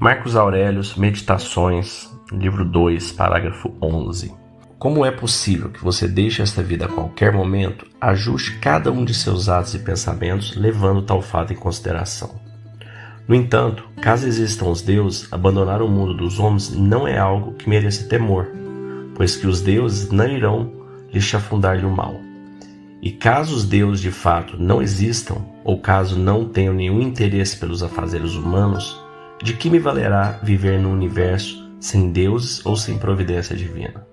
Marcos Aurelius, Meditações, livro 2, parágrafo 11. Como é possível que você deixe esta vida a qualquer momento, ajuste cada um de seus atos e pensamentos, levando tal fato em consideração. No entanto, caso existam os deuses, abandonar o mundo dos homens não é algo que mereça temor, pois que os deuses não irão lhe chafurdar-lhe o mal. E caso os deuses de fato não existam, ou caso não tenham nenhum interesse pelos afazeres humanos, de que me valerá viver no universo sem deuses ou sem providência divina?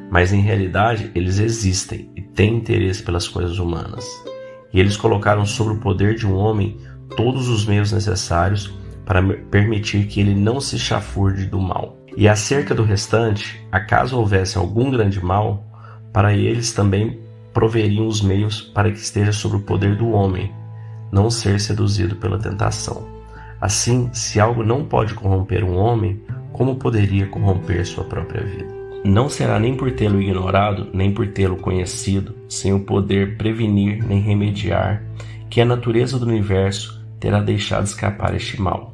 Mas em realidade eles existem e têm interesse pelas coisas humanas. E eles colocaram sobre o poder de um homem todos os meios necessários para permitir que ele não se chafurde do mal. E acerca do restante, acaso houvesse algum grande mal, para eles também proveriam os meios para que esteja sob o poder do homem, não ser seduzido pela tentação. Assim, se algo não pode corromper um homem, como poderia corromper sua própria vida? Não será nem por tê-lo ignorado, nem por tê-lo conhecido, sem o poder prevenir nem remediar, que a natureza do universo terá deixado escapar este mal.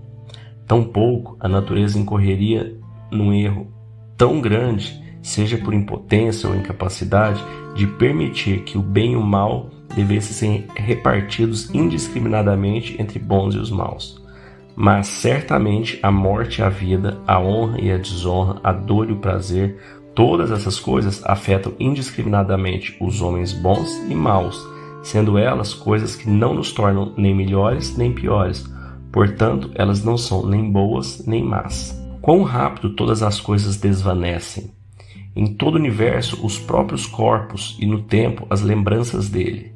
Tampouco a natureza incorreria num erro tão grande, seja por impotência ou incapacidade, de permitir que o bem e o mal devessem ser repartidos indiscriminadamente entre bons e os maus. Mas certamente a morte e a vida, a honra e a desonra, a dor e o prazer, todas essas coisas afetam indiscriminadamente os homens bons e maus, sendo elas coisas que não nos tornam nem melhores nem piores, portanto elas não são nem boas nem más. Quão rápido todas as coisas desvanecem! Em todo o universo, os próprios corpos e no tempo as lembranças dele.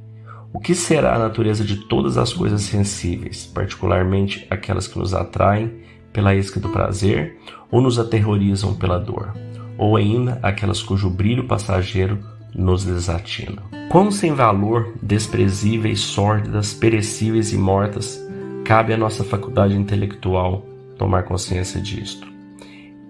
O que será a natureza de todas as coisas sensíveis, particularmente aquelas que nos atraem pela isca do prazer ou nos aterrorizam pela dor, ou ainda aquelas cujo brilho passageiro nos desatina? Quão sem valor, desprezíveis, sórdidas, perecíveis e mortas, cabe à nossa faculdade intelectual tomar consciência disto.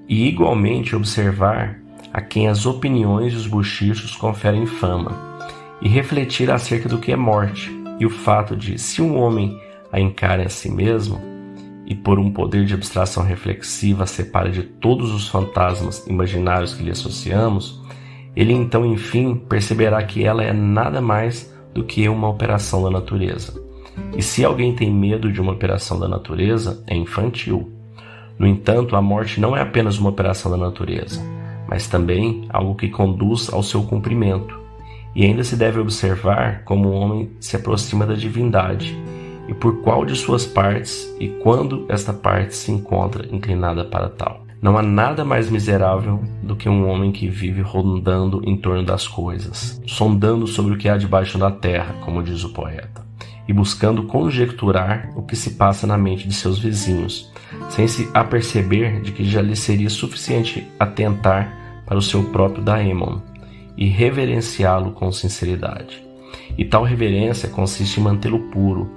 E igualmente observar a quem as opiniões e os bochichos conferem fama, e refletir acerca do que é morte, e o fato de, se um homem a encara a si mesmo, e por um poder de abstração reflexiva a separa de todos os fantasmas imaginários que lhe associamos, ele então, enfim, perceberá que ela é nada mais do que uma operação da natureza. E se alguém tem medo de uma operação da natureza, é infantil. No entanto, a morte não é apenas uma operação da natureza, mas também algo que conduz ao seu cumprimento. E ainda se deve observar como o homem se aproxima da divindade, e por qual de suas partes e quando esta parte se encontra inclinada para tal. Não há nada mais miserável do que um homem que vive rondando em torno das coisas, sondando sobre o que há debaixo da terra, como diz o poeta, e buscando conjecturar o que se passa na mente de seus vizinhos, sem se aperceber de que já lhe seria suficiente atentar para o seu próprio daemon e reverenciá-lo com sinceridade. E tal reverência consiste em mantê-lo puro,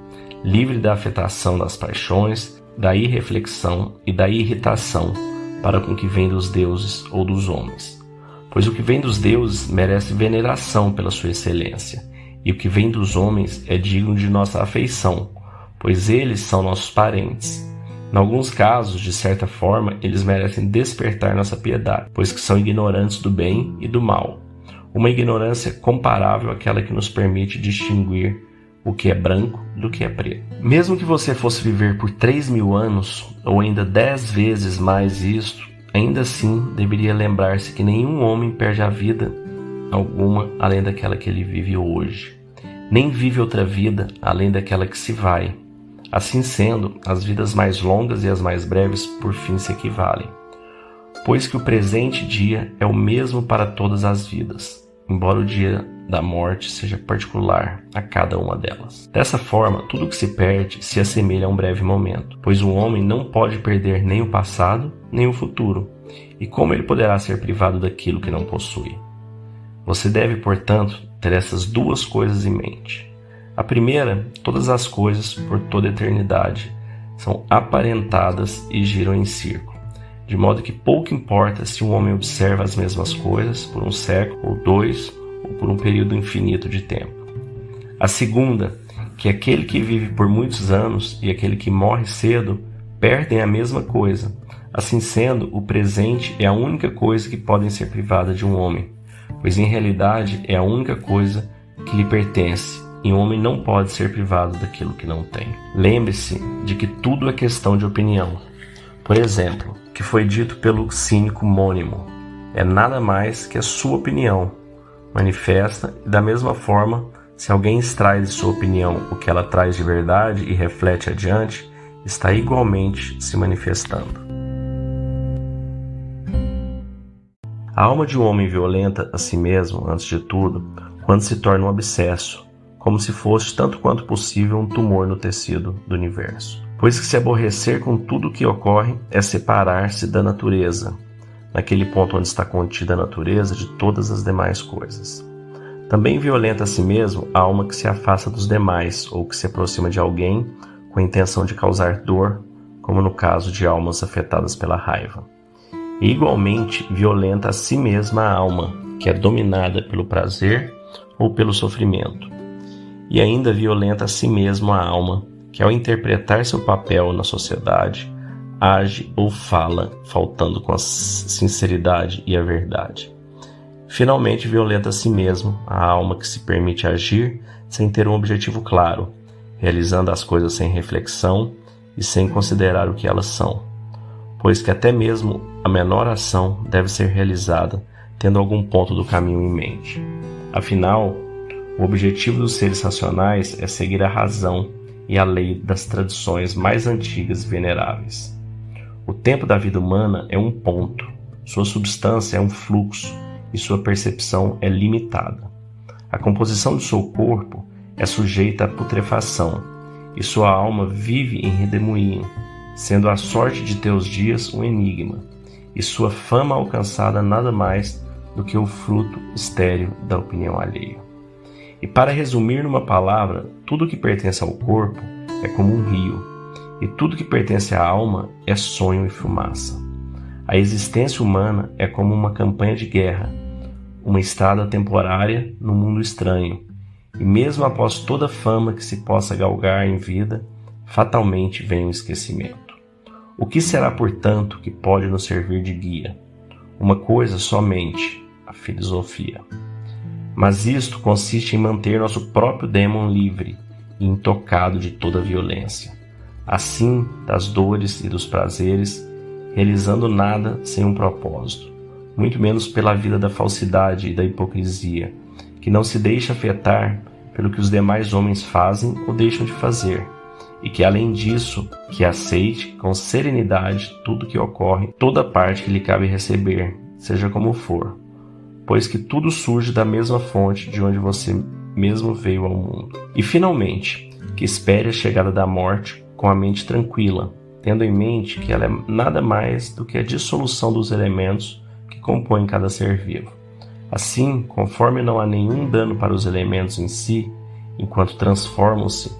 livre da afetação das paixões, da irreflexão e da irritação para com o que vem dos deuses ou dos homens. Pois o que vem dos deuses merece veneração pela sua excelência, e o que vem dos homens é digno de nossa afeição, pois eles são nossos parentes. Em alguns casos, de certa forma, eles merecem despertar nossa piedade, pois que são ignorantes do bem e do mal. Uma ignorância comparável àquela que nos permite distinguir o que é branco do que é preto. Mesmo que você fosse viver por 3.000 anos, ou ainda 10 vezes mais isto, ainda assim deveria lembrar-se que nenhum homem perde a vida alguma além daquela que ele vive hoje. Nem vive outra vida além daquela que se vai. Assim sendo, as vidas mais longas e as mais breves por fim se equivalem, pois que o presente dia é o mesmo para todas as vidas, embora o dia da morte seja particular a cada uma delas. Dessa forma, tudo que se perde se assemelha a um breve momento, pois o homem não pode perder nem o passado, nem o futuro, e como ele poderá ser privado daquilo que não possui? Você deve, portanto, ter essas duas coisas em mente. A primeira, todas as coisas, por toda a eternidade, são aparentadas e giram em círculo, de modo que pouco importa se um homem observa as mesmas coisas por um século ou 2, ou por um período infinito de tempo. A segunda, que aquele que vive por muitos anos e aquele que morre cedo perdem a mesma coisa. Assim sendo, o presente é a única coisa que pode ser privada de um homem, pois em realidade é a única coisa que lhe pertence, e um homem não pode ser privado daquilo que não tem. Lembre-se de que tudo é questão de opinião. Por exemplo, o que foi dito pelo cínico Mônimo é nada mais que a sua opinião, manifesta, e da mesma forma, se alguém extrai de sua opinião o que ela traz de verdade e reflete adiante, está igualmente se manifestando. A alma de um homem violenta a si mesmo, antes de tudo, quando se torna um abscesso, como se fosse tanto quanto possível um tumor no tecido do universo. Pois que se aborrecer com tudo o que ocorre é separar-se da natureza, naquele ponto onde está contida a natureza de todas as demais coisas. Também violenta a si mesmo a alma que se afasta dos demais ou que se aproxima de alguém com a intenção de causar dor, como no caso de almas afetadas pela raiva. E igualmente violenta a si mesma a alma, que é dominada pelo prazer ou pelo sofrimento. E ainda violenta a si mesmo a alma, que ao interpretar seu papel na sociedade, age ou fala faltando com a sinceridade e a verdade. Finalmente violenta a si mesmo a alma que se permite agir sem ter um objetivo claro, realizando as coisas sem reflexão e sem considerar o que elas são, pois que até mesmo a menor ação deve ser realizada tendo algum ponto do caminho em mente. Afinal, o objetivo dos seres racionais é seguir a razão e a lei das tradições mais antigas e veneráveis. O tempo da vida humana é um ponto, sua substância é um fluxo e sua percepção é limitada. A composição do seu corpo é sujeita à putrefação e sua alma vive em redemoinho, sendo a sorte de teus dias um enigma e sua fama alcançada nada mais do que o fruto estéril da opinião alheia. E para resumir numa palavra, tudo que pertence ao corpo é como um rio, e tudo que pertence à alma é sonho e fumaça. A existência humana é como uma campanha de guerra, uma estrada temporária no mundo estranho, e mesmo após toda a fama que se possa galgar em vida, fatalmente vem o esquecimento. O que será, portanto, que pode nos servir de guia? Uma coisa somente, a filosofia. Mas isto consiste em manter nosso próprio dêmon livre e intocado de toda violência, assim das dores e dos prazeres, realizando nada sem um propósito, muito menos pela vida da falsidade e da hipocrisia, que não se deixa afetar pelo que os demais homens fazem ou deixam de fazer, e que além disso, que aceite com serenidade tudo que ocorre, toda parte que lhe cabe receber, seja como for, pois que tudo surge da mesma fonte de onde você mesmo veio ao mundo. E finalmente, que espere a chegada da morte com a mente tranquila, tendo em mente que ela é nada mais do que a dissolução dos elementos que compõem cada ser vivo. Assim, conforme não há nenhum dano para os elementos em si, enquanto transformam-se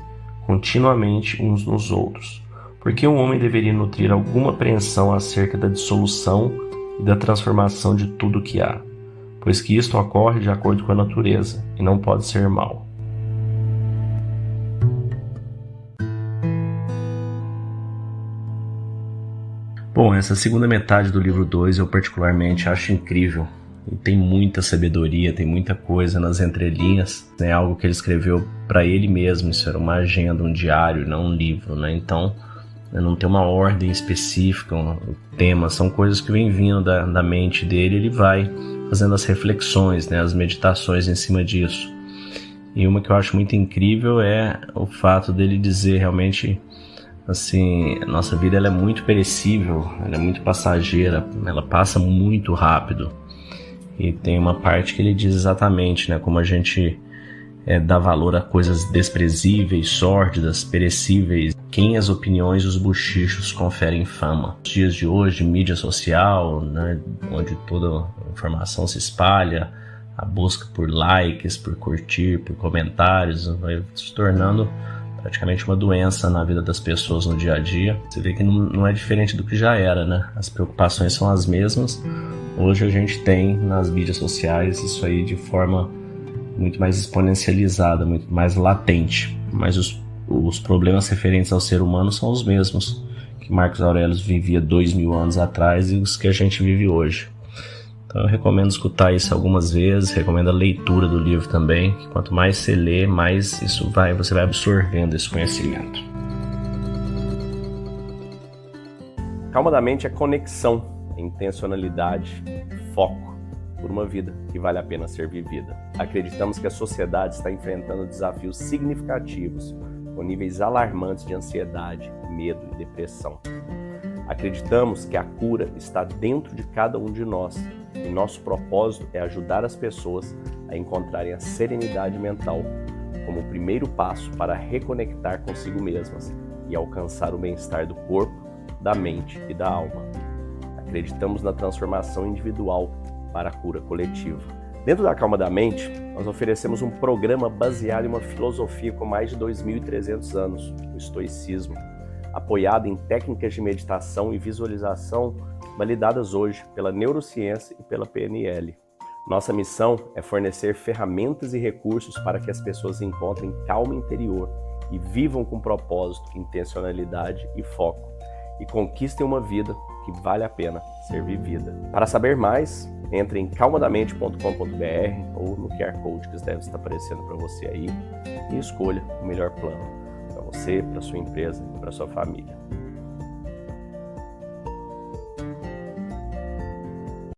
continuamente uns nos outros, porque um homem deveria nutrir alguma apreensão acerca da dissolução e da transformação de tudo o que há, pois que isto ocorre de acordo com a natureza e não pode ser mal. Bom, essa segunda metade do livro 2 eu particularmente acho incrível. E tem muita sabedoria, tem muita coisa nas entrelinhas. É algo que ele escreveu para ele mesmo, isso era uma agenda, um diário, não um livro, né? Então, não tem uma ordem específica, um tema, são coisas que vêm vindo da mente dele, ele vai fazendo as reflexões, né, as meditações em cima disso. E uma que eu acho muito incrível é o fato dele dizer realmente assim, a nossa vida ela é muito perecível, ela é muito passageira, ela passa muito rápido. E tem uma parte que ele diz exatamente, né, como a gente dá valor a coisas desprezíveis, sórdidas, perecíveis, quem as opiniões e os bochichos conferem fama. Nos dias de hoje, mídia social, né, onde toda a informação se espalha, a busca por likes, por curtir, por comentários, vai se tornando praticamente uma doença na vida das pessoas no dia a dia. Você vê que não é diferente do que já era, né? As preocupações são as mesmas. Hoje a gente tem nas mídias sociais isso aí de forma muito mais exponencializada, muito mais latente. Mas os problemas referentes ao ser humano são os mesmos que Marcos Aurélio vivia 2000 anos atrás e os que a gente vive hoje. Então eu recomendo escutar isso algumas vezes, recomendo a leitura do livro também, que quanto mais você lê, mais você vai absorvendo esse conhecimento. Calma da mente é conexão, é intencionalidade, foco por uma vida que vale a pena ser vivida. Acreditamos que a sociedade está enfrentando desafios significativos, com níveis alarmantes de ansiedade, medo e depressão. Acreditamos que a cura está dentro de cada um de nós e nosso propósito é ajudar as pessoas a encontrarem a serenidade mental como o primeiro passo para reconectar consigo mesmas e alcançar o bem-estar do corpo, da mente e da alma. Acreditamos na transformação individual para a cura coletiva. Dentro da Calma da Mente, nós oferecemos um programa baseado em uma filosofia com mais de 2.300 anos, o estoicismo, apoiado em técnicas de meditação e visualização validadas hoje pela neurociência e pela PNL. Nossa missão é fornecer ferramentas e recursos para que as pessoas encontrem calma interior e vivam com propósito, intencionalidade e foco, e conquistem uma vida que vale a pena ser vivida. Para saber mais, entre em calmadamente.com.br ou no QR Code que deve estar aparecendo para você aí e escolha o melhor plano para você, para sua empresa e para sua família.